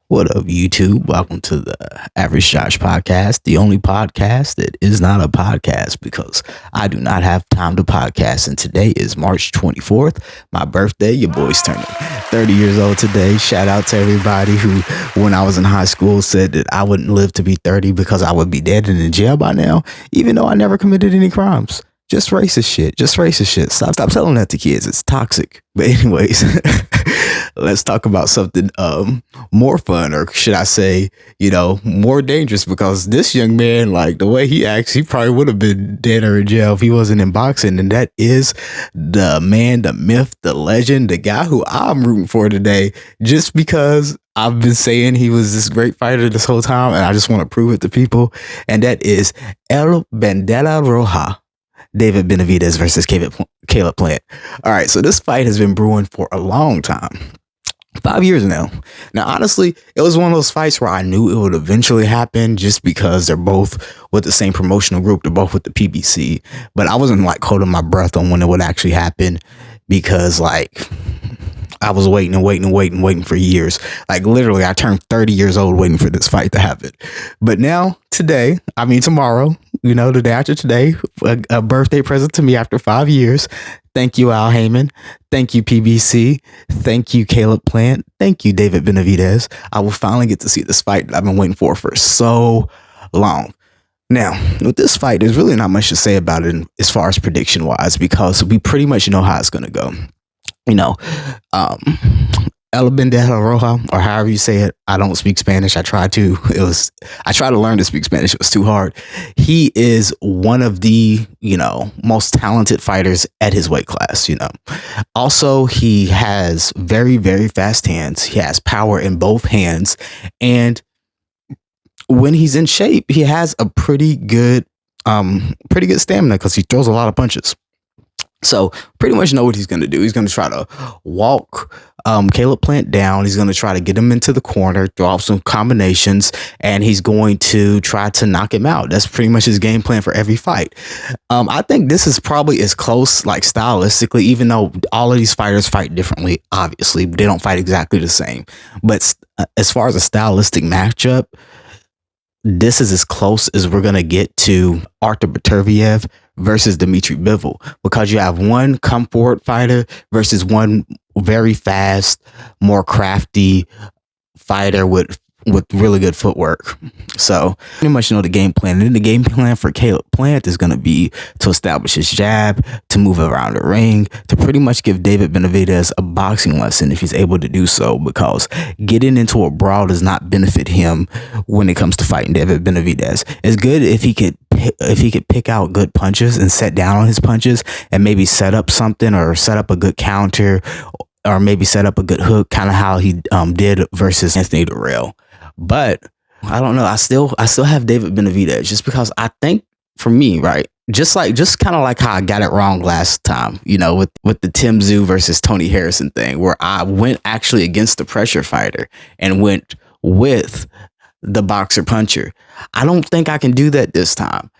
What up, YouTube? Welcome to the Average Josh podcast, the only podcast that is not a podcast because I do not have time to podcast. And today is March 24th, my birthday. Your boy's turning 30 years old today. Shout out to everybody who, when I was in high school, said that I wouldn't live to be 30 because I would be dead and in jail by now, even though I never committed any crimes. Just racist shit. Just racist shit. Stop telling that to kids. It's toxic. But anyways, let's talk about something more fun, or should I say, more dangerous, because this young man, like the way he acts, he probably would have been dead or in jail if he wasn't in boxing. And that is the man, the myth, the legend, the guy who I'm rooting for today, just because I've been saying he was this great fighter this whole time, and I just want to prove it to people. And that is El Bandera Roja. David Benavidez versus Caleb Plant. All right, so this fight has been brewing for a long time. 5 years now. Now, honestly, it was one of those fights where I knew it would eventually happen just because they're both with the same promotional group. They're both with the PBC. But I wasn't like holding my breath on when it would actually happen because I was waiting for years. Like literally, I turned 30 years old waiting for this fight to happen. But now, tomorrow, the day after today, a birthday present to me after 5 years. Thank you, Al Heyman. Thank you, PBC. Thank you, Caleb Plant. Thank you, David Benavidez. I will finally get to see this fight that I've been waiting for so long. Now, with this fight, there's really not much to say about it as far as prediction wise, because we pretty much know how it's going to go. El Bandera Roja, or however you say it. I don't speak Spanish. I tried to learn to speak Spanish. It was too hard. He is one of the, most talented fighters at his weight class, Also, he has very, very fast hands. He has power in both hands. And when he's in shape, he has a pretty good stamina because he throws a lot of punches. So pretty much know what he's going to do. He's going to try to walk Caleb Plant down. He's going to try to get him into the corner, throw off some combinations, and he's going to try to knock him out. That's pretty much his game plan for every fight. I think this is probably as close, like stylistically, even though all of these fighters fight differently. Obviously, they don't fight exactly the same. But as far as a stylistic matchup, this is as close as we're going to get to Artur Beterbiev versus Dmitry Bivol, because you have one come forward fighter versus one very fast, more crafty fighter with really good footwork. So pretty much know the game plan. And the game plan for Caleb Plant is going to be to establish his jab, to move around the ring, to pretty much give David Benavidez a boxing lesson if he's able to do so, because getting into a brawl does not benefit him when it comes to fighting David Benavidez. It's good if he could pick out good punches and set down on his punches and maybe set up something, or set up a good counter, or maybe set up a good hook, kind of how he did versus Anthony Durrell. But I don't know. I still have David Benavidez, just because I think, for me, right, just kind of like how I got it wrong last time, with the Tim Tszyu versus Tony Harrison thing, where I went actually against the pressure fighter and went with the boxer puncher. I don't think I can do that this time.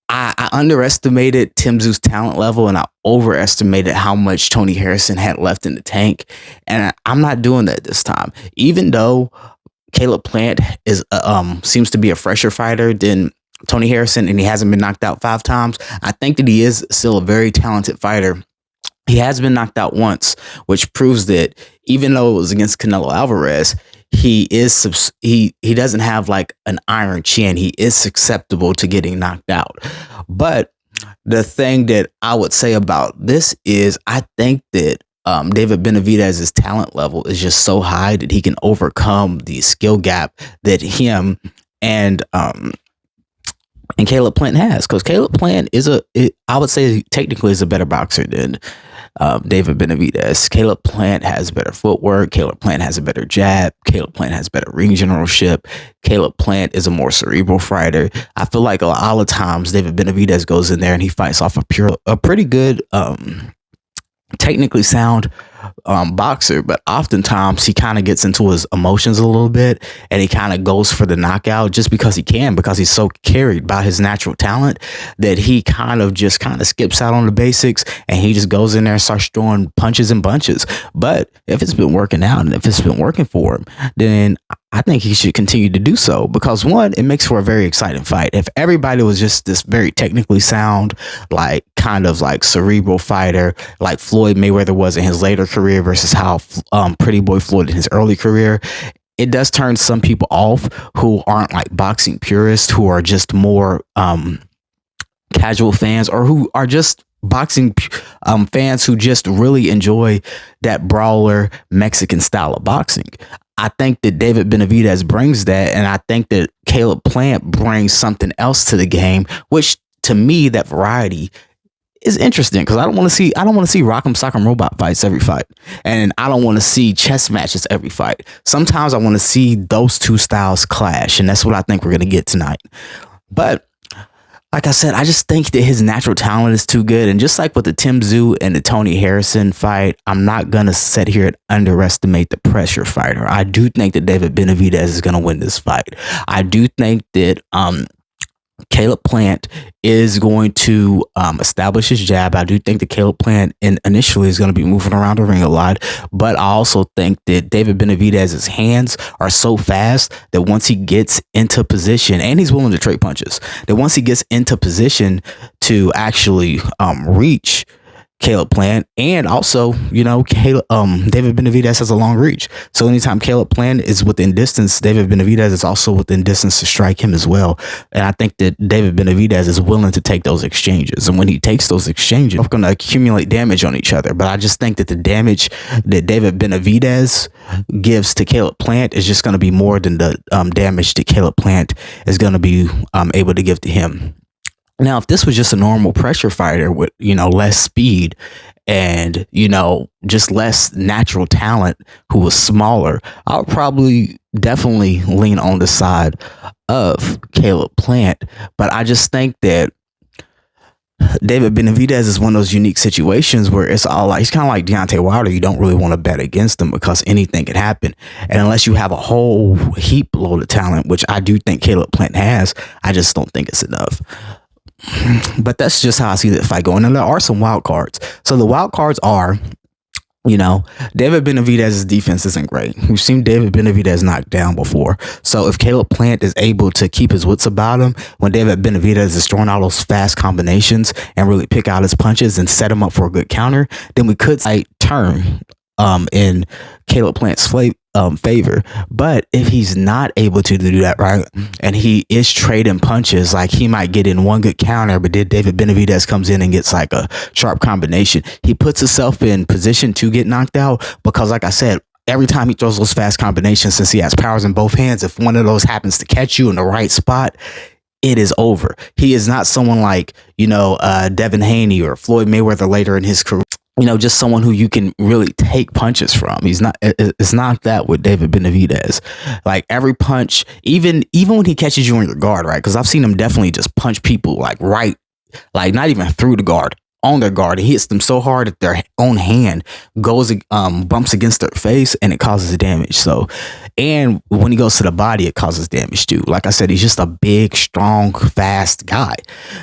I underestimated Tim Tszyu's talent level, and I overestimated how much Tony Harrison had left in the tank. And I'm not doing that this time. Even though Caleb Plant is seems to be a fresher fighter than Tony Harrison, and he hasn't been knocked out 5 times, I think that he is still a very talented fighter. He has been knocked out once, which proves that even though it was against Canelo Alvarez, he doesn't have like an iron chin. He is susceptible to getting knocked out. But the thing that I would say about this is, I think that David Benavidez's talent level is just so high that he can overcome the skill gap that him and Caleb Plant has, because Caleb Plant I would say technically is a better boxer than David Benavidez. Caleb Plant has better footwork. Caleb Plant has a better jab. Caleb Plant has better ring generalship. Caleb Plant is a more cerebral fighter. I feel like a lot of times David Benavidez goes in there and he fights off a pretty good technically sound boxer, but oftentimes he kind of gets into his emotions a little bit, and he kind of goes for the knockout just because because he's so carried by his natural talent that he kind of skips out on the basics, and he just goes in there and starts throwing punches and bunches. But if it's been working out and if it's been working for him, then I think he should continue to do so because one, it makes for a very exciting fight. If everybody was just this very technically sound, like kind of like cerebral fighter, like Floyd Mayweather was in his later career versus how Pretty Boy Floyd in his early career, it does turn some people off who aren't like boxing purists, who are just more casual fans, or who are just boxing fans who just really enjoy that brawler Mexican style of boxing. I think that David Benavidez brings that, and I think that Caleb Plant brings something else to the game, which to me, that variety is interesting because I don't want to see Rock'em Sock'em Robot fights every fight, and I don't want to see chess matches every fight. Sometimes I want to see those two styles clash, and that's what I think we're gonna get tonight. But like I said, I just think that his natural talent is too good. And just like with the Tim Tszyu and the Tony Harrison fight, I'm not going to sit here and underestimate the pressure fighter. I do think that David Benavidez is going to win this fight. I do think that Caleb Plant is going to establish his jab. I do think that Caleb Plant initially is going to be moving around the ring a lot, but I also think that David Benavidez's hands are so fast that once he gets into position, and he's willing to trade punches, that once he gets into position to actually reach Caleb Plant, and also, you know, David Benavidez has a long reach. So anytime Caleb Plant is within distance, David Benavidez is also within distance to strike him as well. And I think that David Benavidez is willing to take those exchanges. And when he takes those exchanges, they're going to accumulate damage on each other. But I just think that the damage that David Benavidez gives to Caleb Plant is just going to be more than the damage that Caleb Plant is going to be able to give to him. Now, if this was just a normal pressure fighter with, you know, less speed and, you know, just less natural talent, who was smaller, I would probably definitely lean on the side of Caleb Plant. But I just think that David Benavidez is one of those unique situations where it's all like, he's kind of like Deontay Wilder. You don't really want to bet against him because anything can happen. And unless you have a whole heap load of talent, which I do think Caleb Plant has, I just don't think it's enough. But that's just how I see the fight going. And there are some wild cards. So the wild cards are, you know, David Benavidez's defense isn't great. We've seen David Benavidez knocked down before. So if Caleb Plant is able to keep his wits about him when David Benavidez is throwing all those fast combinations and really pick out his punches and set him up for a good counter, then we could turn in Caleb Plant's favor. But if he's not able to do that, right, and he is trading punches, like he might get in one good counter, but then David Benavidez comes in and gets like a sharp combination, he puts himself in position to get knocked out because, like I said, every time he throws those fast combinations, since he has powers in both hands, if one of those happens to catch you in the right spot, it is over. He is not someone like, you know, Devin Haney or Floyd Mayweather later in his career. You know, just someone who you can really take punches from. He's not. It's not that with David Benavidez. Like every punch, even when he catches you on your guard, right? Because I've seen him definitely just punch people like right, like not even through the guard, on their guard. He hits them so hard that their own hand goes bumps against their face and it causes damage. So, and when he goes to the body, it causes damage too. Like I said, he's just a big, strong, fast guy.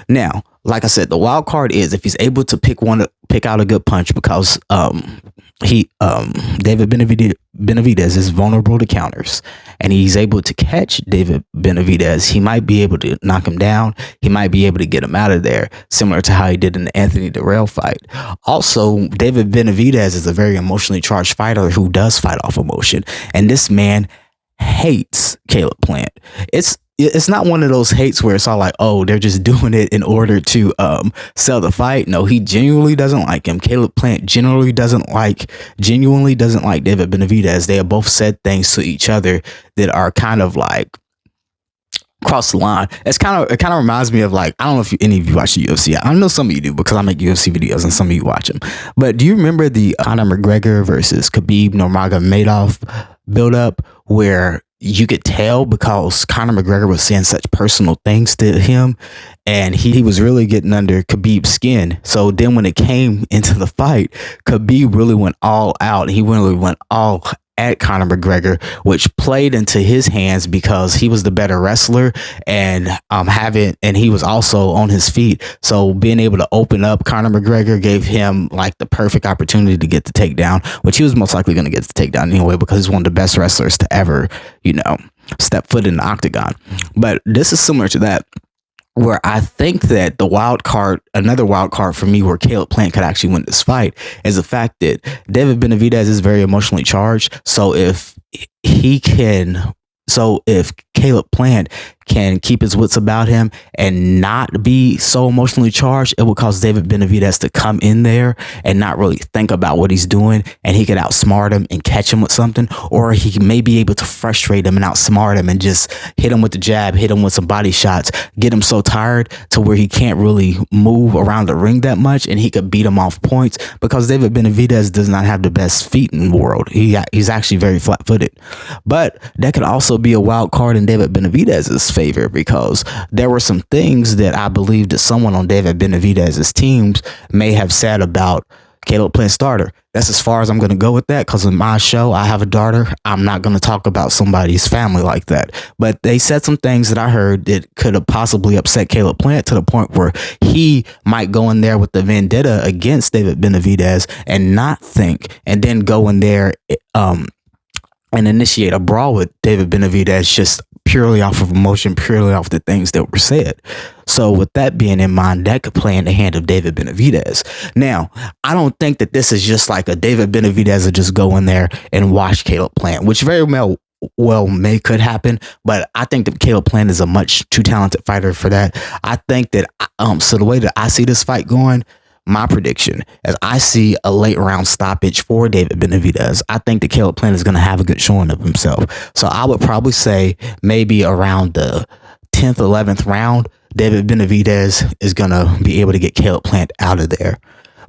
Now, like I said, the wild card is if he's able to pick out a good punch, because David Benavidez is vulnerable to counters, and he's able to catch David Benavidez. He might be able to knock him down. He might be able to get him out of there, similar to how he did in the Anthony Dirrell fight. Also, David Benavidez is a very emotionally charged fighter who does fight off emotion, and this man hates Caleb Plant. It's not one of those hates where it's all like, oh, they're just doing it in order to sell the fight. No, he genuinely doesn't like him. Caleb Plant genuinely doesn't like David Benavidez. They have both said things to each other that are kind of like cross the line. It kind of reminds me of, like, I don't know if any of you watch the UFC. I know some of you do because I make UFC videos and some of you watch them. But do you remember the Conor McGregor versus Khabib Nurmagomedov build up where you could tell because Conor McGregor was saying such personal things to him and he was really getting under Khabib's skin. So then when it came into the fight, Khabib really went all out. He really went all at Conor McGregor, which played into his hands because he was the better wrestler and he was also on his feet. So being able to open up Conor McGregor gave him like the perfect opportunity to get the takedown, which he was most likely going to get the takedown anyway because he's one of the best wrestlers to ever, step foot in the octagon. But this is similar to that, where I think that another wild card for me where Caleb Plant could actually win this fight is the fact that David Benavidez is very emotionally charged. So if Caleb Plant can keep his wits about him and not be so emotionally charged, it will cause David Benavidez to come in there and not really think about what he's doing, and he could outsmart him and catch him with something, or he may be able to frustrate him and outsmart him and just hit him with the jab, hit him with some body shots, get him so tired to where he can't really move around the ring that much, and he could beat him off points because David Benavidez does not have the best feet in the world. He's actually very flat-footed. But that could also be a wild card in David Benavidez's favor, because there were some things that I believe that someone on David Benavidez's teams may have said about Caleb Plant's daughter. That's as far as I'm going to go with that, because in my show, I have a daughter. I'm not going to talk about somebody's family like that. But they said some things that I heard that could have possibly upset Caleb Plant to the point where he might go in there with the vendetta against David Benavidez and not think, and then go in there and initiate a brawl with David Benavidez just purely off of emotion, purely off the things that were said. So with that being in mind, that could play in the hand of David Benavidez. Now, I don't think that this is just like a David Benavidez to just go in there and watch Caleb Plant, which very well could happen, but I think that Caleb Plant is a much too talented fighter for that. I think that so the way that I see this fight going, my prediction is I see a late round stoppage for David Benavidez. I think that Caleb Plant is going to have a good showing of himself. So I would probably say maybe around the 10th, 11th round, David Benavidez is going to be able to get Caleb Plant out of there.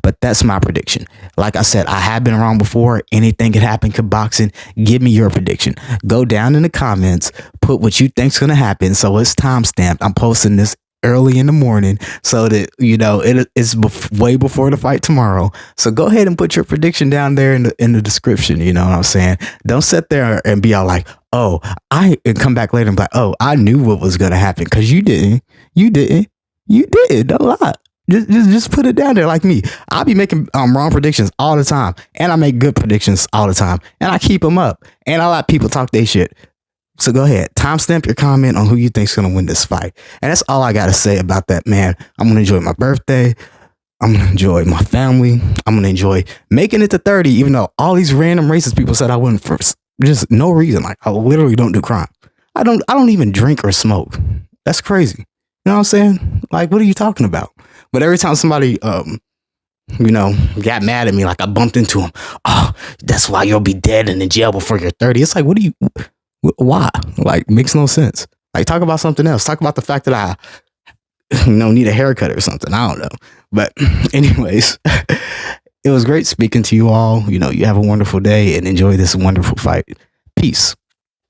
But that's my prediction. Like I said, I have been wrong before. Anything could happen in boxing. Give me your prediction. Go down in the comments, put what you think's going to happen. So it's time stamped. I'm posting this early in the morning so that it's way before the fight tomorrow. So go ahead and put your prediction down there in the description. You know what I'm saying? Don't sit there and be all like, and come back later and be like, I knew what was gonna happen, because you didn't. Don't lie. Just put it down there like me. I'll be making wrong predictions all the time, and I make good predictions all the time, and I keep them up, and I let people talk their shit. So go ahead, timestamp your comment on who you think's going to win this fight. And that's all I got to say about that, man. I'm going to enjoy my birthday. I'm going to enjoy my family. I'm going to enjoy making it to 30, even though all these random racist people said I wouldn't first. Just no reason. Like, I literally don't do crime. I don't even drink or smoke. That's crazy. You know what I'm saying? Like, what are you talking about? But every time somebody, got mad at me, like I bumped into him. Oh, that's why you'll be dead and in jail before you're 30. It's like, why? Like, makes no sense. Like, talk about something else. Talk about the fact that I, need a haircut or something. I don't know. But anyways, it was great speaking to you all. You have a wonderful day and enjoy this wonderful fight. Peace.